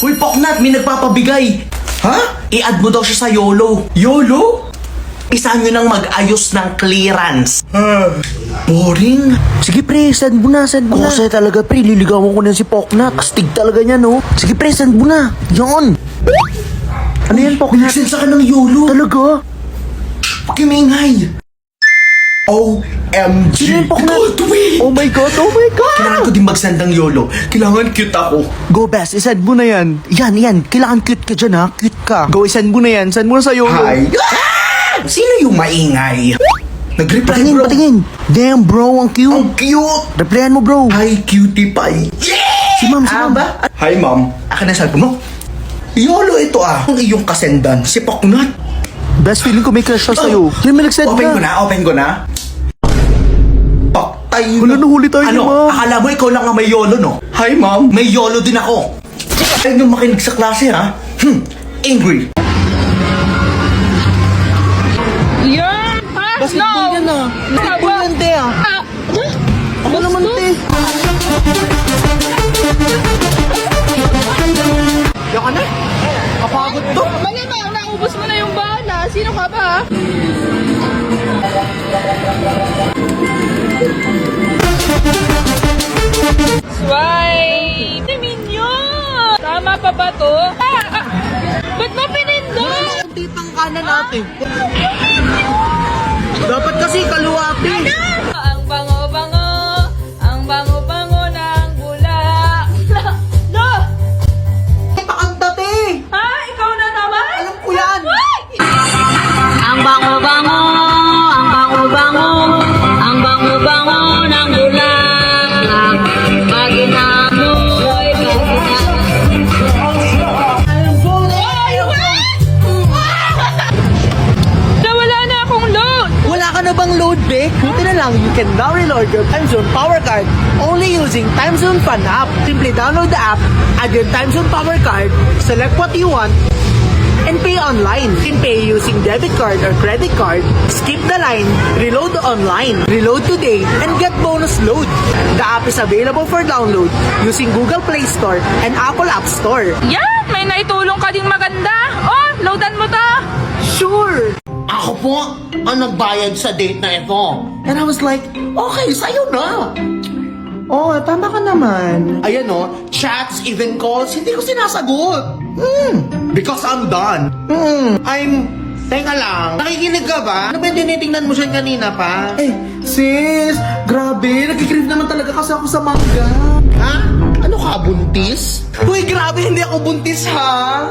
Uy, Poknat, may nagpapabigay. Ha? I-add mo daw siya sa YOLO. YOLO? Isa nyo nang mag-ayos ng clearance. Boring. Sige pre, send mo na, send mo na. Kasi talaga pre, liligawan ko na si Poknat. Astig talaga niya, no? Sige pre, send mo na. Yan. Ano yan, Poknat? Pinagsensa ka ng YOLO. Talaga? Pakimingay. OMG. Sino yung Poknat? Goldwing. Oh my God, oh my God. Kailangan ko din magsend ng YOLO. Kailangan cute ako. Go best, isend mo na yan. Yan. Kailangan cute ka dyan, ha? Cute ka. Go, isend mo na yan. Send mo na sa YOLO. Hi. Sino yung maingay? Nag-reply, Patingin, bro. patingin. Damn, bro, ang cute. Ang cute. Replyan mo, bro. Hi, cutie pie. Yeah! Si ma'am, si ma'am. Ba? Hi, ma'am. Akin na sabi mo. YOLO ito Ang iyong kasendan, si Poknat. Best feeling ko may crush siya sa'yo. Yan, may nag-send Open na. ko na. Paktay. Wala, nahuli tayo ni Ano? ma'am. Akala mo ikaw lang ang may YOLO, no? Hi, ma'am. May YOLO din ako. Ayaw nyo makinig sa klase, ha? Angry. Yan! Ha? Basketball yan, ah. Basketball yan, te, ah. Ano naman, te? Yan ka na. Kapagod to. Malamang, naubos mo na yung bala. Sino ka ba? Swipe! Minion! Tama pa ba to? Ba't mo pinindot? Kunti pang kanan natin. Dapat kasi kaluwati. Ang bango-bango, ang bango-bango ng bula. No! Pakanta, te. Ha? Ikaw na naman? Alam ko yan. Ang bango-bango, ang bango-bango, ang bango-bango ng bulaklak. Pag inamoy, Nawala na akong load! Wala ka na bang load, be? Buti na lang, you can now reload your TimeZone Power Card only using TimeZone Fun app. Simply download the app, add your TimeZone Power Card, select what you want, and pay online. You can pay using debit card or credit card, skip the line, reload online, reload today, and get bonus load. The app is available for download using Google Play Store and Apple App Store. Yan! May naitulong ka ding maganda! Oh, loadan mo to! Sure! Ako po ang nagbayad sa date na ito. And I was like, okay, sa'yo na. Oh, tama ka naman. Ayan o, chats, even calls, hindi ko sinasagot. Because I'm done. Teka lang, nakikinig ka ba? Ano ba yung tinitingnan mo siya kanina pa? Eh, sis, grabe, nagkikrib naman talaga kasi ako sa mangga. Ha? Ano ka, buntis? Uy, grabe, hindi ako buntis, ha?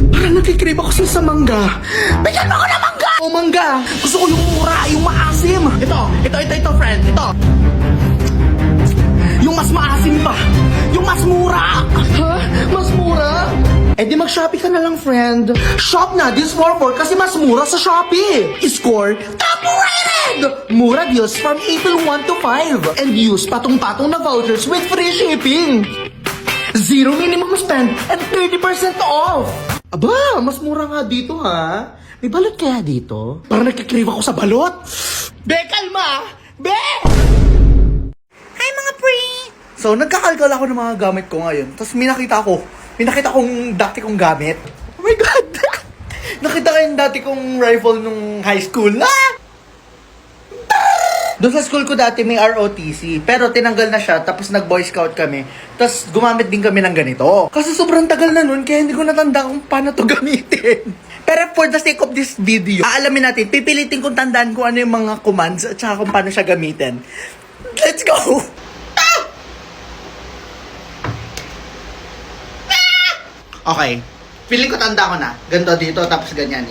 Parang nagkikrib ako sa mangga. Bigyan mo ako ng mangga! O mangga, gusto ko yung mura, yung maasim. Ito, friend, ito. Yung mas maasim pa. Yung mas mura. Ha? Mas mura? Eh di mag-Shopee ka na lang, friend. Shop na this 4-4 kasi mas mura sa Shopee. Score top rated! Mura deals from April 1 to 5. And use patong-patong na vouchers with free shipping. Zero minimum spend and 30% off. Aba, mas mura nga dito, ha? May balot kaya dito? Parang nagkikrave ako sa balot. Be, kalma! Be! Hi, mga pre! So, nagkakalkal ako ng mga gamit ko ngayon. Tapos may nakita kong dati kong gamit. Oh my God! Nakita ko yung dati kong rifle nung high school. Ah! Doon sa school ko dati may ROTC, pero tinanggal na siya, tapos nag-boy scout kami. Tapos gumamit din kami ng ganito. Kasi sobrang tagal na nun, kaya hindi ko natanda kung paano to gamitin. Pero for the sake of this video, aalamin natin, pipilitin kong tandaan kung ano yung mga commands at saka kung paano siya gamitin. Let's go! Okay. Feeling ko tanda ko na. Ganto dito, tapos ganyan.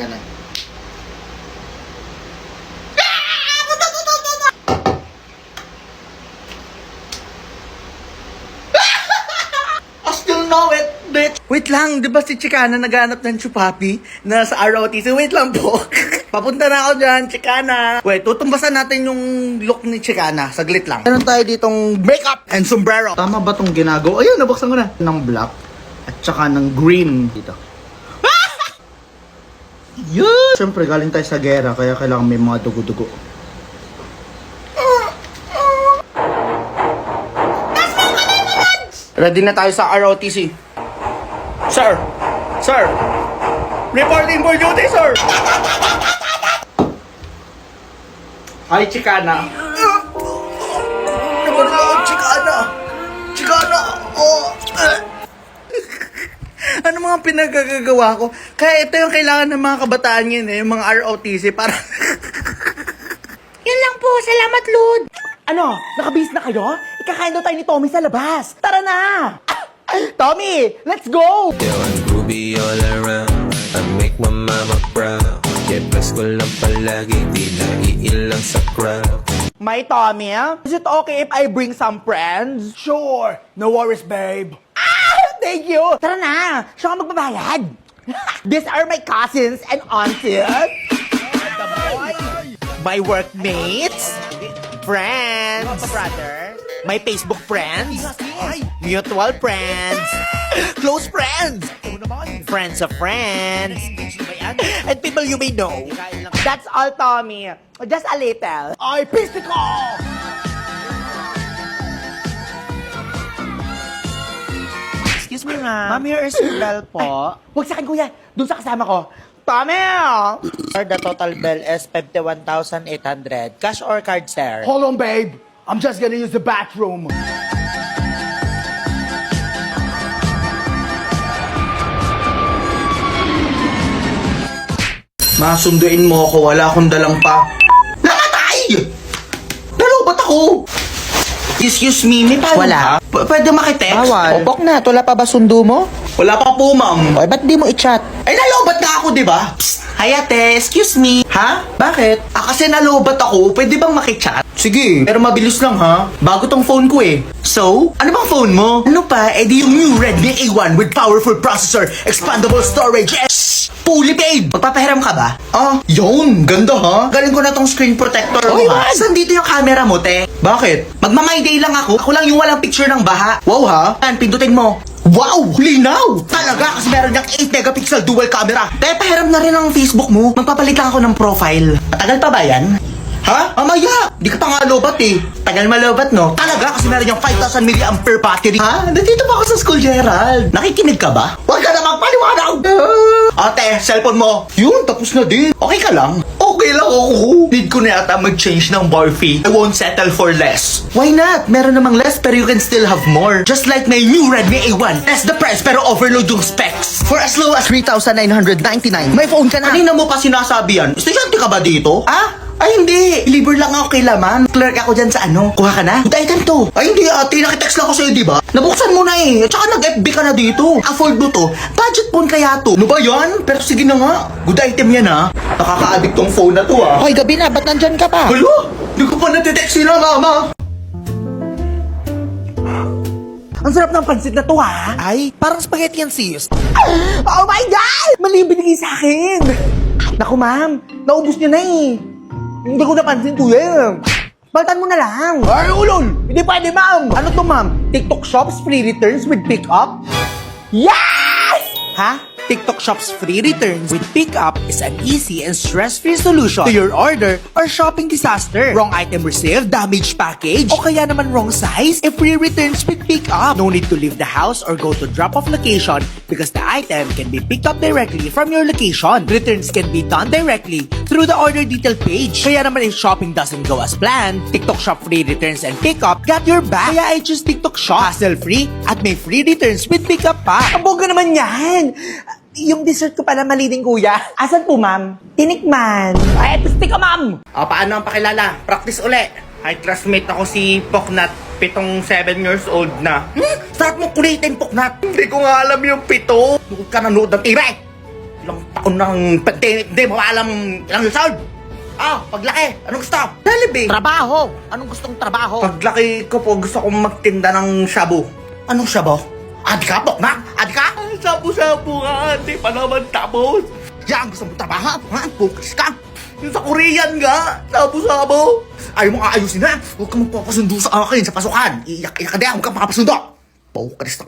I still know it, bitch! Wait lang, di ba si Chicana naghanap ng chupapi na sa ROTC? Wait lang po. Papunta na ako dyan, Chicana. Wait, tutumbasan natin yung look ni Chicana. Saglit lang. Meron tayo ditong makeup and sombrero. Tama ba tong ginagawa? Ayun, nabuksan ko na. Ng black at saka ng green dito. Yun! Siyempre, galing tayo sa gera, kaya kailangan may mga dugo-dugo. Ready na tayo sa ROTC. Sir! Sir! Reporting for duty, sir! Hi, Chicana. Naman ako, Chicana. Chicana! Oh! Ano mga pinagagagawa ko? Kaya ito yung kailangan ng mga kabataan yun eh, yung mga ROTC para... Yan lang po, salamat, Lord. Ano, nakabihis na kayo? Ikakain daw tayo ni Tommy sa labas. Tara na! Tommy, let's go! Yo, I'm groovy all around. I make my mama proud. Yeah, plus ko lang palagi, di na iilang sa crowd. My Tommy, is it okay if I bring some friends? Sure, no worries, babe. Thank you! Tara na! Siya ka magbabayad! These are my cousins and aunties. My workmates. Friends. Brother. My Facebook friends. Mutual friends. Close friends. Friends of friends. And people you may know. That's all, Tommy. Just a little. Ay, piste ko! Excuse me, ma'am. Ma'am, here is your bell po. Huwag sa akin, kuya. Doon sa kasama ko. Tommy! Sir, the total bill is 51,800. Cash or card, sir? Hold on, babe. I'm just gonna use the bathroom. Masunduin mo ako, wala akong dalang pa. Namatay! Nalubat ako! Excuse me, may palo Wala. ka? Pwede makitext? Bawal. Opok na, wala pa ba sundo mo? Wala pa po, ma'am. Oy, ba't di mo i-chat? Ay, nalobat na ako, di ba? Psst! Hi, ate. Excuse me. Ha? Bakit? Kasi nalobat ako. Pwede bang makichat? Sige. Pero mabilis lang, ha? Bago tong phone ko, eh. So, ano bang phone mo? Ano pa? Eh di yung new Redmi A1 with powerful processor, expandable storage, fully paid. Magpapahiram ka ba? Ah, yun. Ganda, ha? Galing ko na tong screen protector mo, ha? Saan dito yung camera mo, te? Bakit? Magma-my day lang ako. Ako lang yung walang picture ng baha. Wow, ha? Yan, pindutin mo. Wow! Linaw! Talaga kasi meron niyang 8 megapixel dual camera. Te, pahiram na rin ang Facebook mo. Magpapalit lang ako ng profile. Matagal pa ba yan? Ha? Mamaya! Di ka pa nga lobat eh. Tagal malobat, no? Talaga kasi meron niyang 5,000 mAh battery. Ha? Nandito pa ako sa school, Gerald. Nakikinig ka ba? Huwag ka na magpaliwanag! Ate, cellphone mo. Yun, tapos na din. Okay ka lang? Okay lang ako. Need ko na yata mag-change ng bar fee. I won't settle for less. Why not? Meron namang less pero you can still have more. Just like my new Redmi A1. Less the price pero overload yung specs. For as low as 3,999. May phone ka na. Kanina mo pa sinasabi yan. Estudyante ka ba dito? Ah? Ay, hindi. Libre lang ako kay Laman. Clerk ako dyan sa ano. Kuha ka na? Good item to. Ay, hindi ate. Nakitext lang ako sa'yo, di ba? Nabuksan mo na eh. At saka nag-FB ka na dito. Afford mo to. Budget phone kaya to. Ano ba yan? Pero sige na nga. Good item yan ha. Nakaka-addict tong phone na to ha. Hoy, gabi na, ba't nandyan ka pa? Hello? Di ko pa natitext sila, mama. Ang sarap ng pansit na to, ha? Ay, parang spaghetti yan, sis. Oh my God! Mali binigay sa akin! Naku, ma'am. Naubos niyo na eh. Hindi ko napansin, kuya. Baltan mo na lang. Ay, ulol! Hindi pwede, ma'am. Ano to, ma'am? TikTok shops free returns with pickup? Yes! Ha? TikTok Shop's free returns with pickup is an easy and stress-free solution to your order or shopping disaster. Wrong item received, damaged package, o kaya naman wrong size, free returns with pickup. No need to leave the house or go to drop-off location because the item can be picked up directly from your location. Returns can be done directly through the order detail page. Kaya naman if shopping doesn't go as planned, TikTok Shop free returns and pickup got your back. Kaya I choose TikTok Shop. Hassle-free at may free returns with pickup pa. Ang bongga naman yan! Yung dessert ko pala mali din, kuya. Asan po, ma'am? Tinikman. Ay, piste ka, ma'am! O, paano ang pakilala? Practice uli. Ay, classmate ako si Poknat. 7 years old na. Start mo kulitin, Poknat. Hindi ko nga alam yung 7. Hindi ka nanood ng TV. Ilang taon nang hindi mo alam ilang years old. Paglaki. Anong gusto? Lalibing. Trabaho! Anong gustong trabaho? Paglaki ko po, gusto kong magtinda ng shabu. Anong shabu? Adi ka, Poknat? Adi ka? Shabu-shabu nga, hindi pa naman tapos. Yan, gusto mo trabaho? Ha? Focus ka. Yung sa Korean nga, shabu-shabu. Ayaw mo aayusin na. Huwag ka magpapasundo sa akin sa pasukan. Iyak-iyak ka din, huwag ka makapasundo. Focus